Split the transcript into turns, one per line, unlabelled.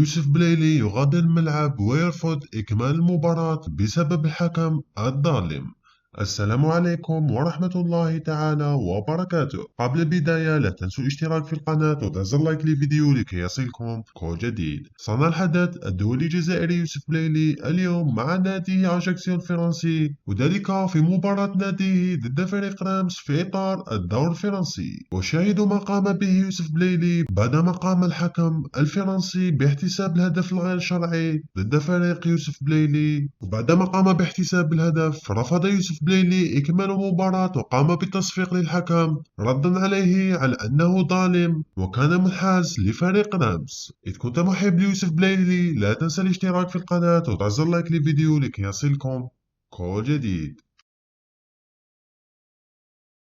يوسف بلايلي يغادر الملعب ويرفض إكمال المباراة بسبب الحكم الظالم. السلام عليكم ورحمة الله تعالى وبركاته. قبل البداية لا تنسوا الاشتراك في القناة وتعزل لايك للفيديو لكي يصلكم كل جديد. صنع الحدث الدولي الجزائري يوسف بلايلي اليوم مع ناديه أجاكسيو الفرنسي، وذلك في مباراة ناديه ضد فريق رامس في إطار الدور الفرنسي. وشاهدوا ما قام به يوسف بلايلي بعدما قام الحكم الفرنسي باحتساب الهدف الغير شرعي ضد فريق يوسف بلايلي. وبعدما قام باحتساب الهدف رفض يوسف بلايلي إكمال المباراة وقام بالتصفيق للحكم ردا عليه على أنه ظالم وكان منحاز لفريق رامس. إذا كنت محب ليوسف بلايلي لا تنسى الاشتراك في القناة وتعزل لايك للفيديو لكي يصلكم كل جديد.